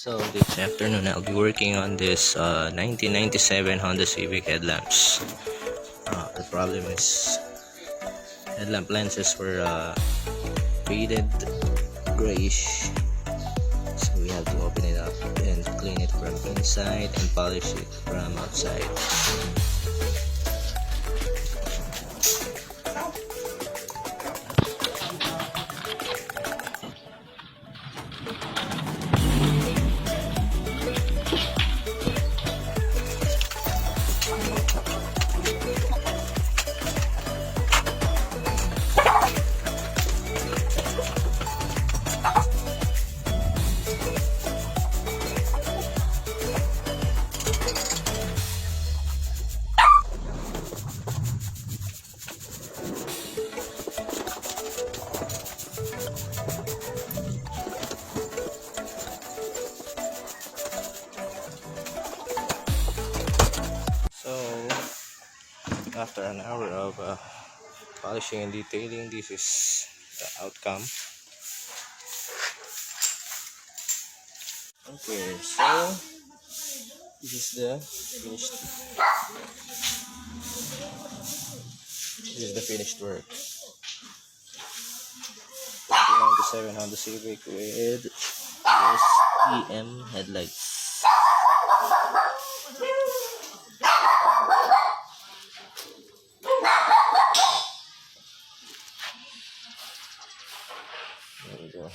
So this afternoon I'll be working on this 1997 Honda Civic headlamps. The problem is headlamp lenses were faded grayish, so we have to open it up and clean it from inside and polish it from outside. So after an hour of polishing and detailing, this is the outcome. Okay, so this is the finished work. 1997 Honda Civic with EM headlights. There we go.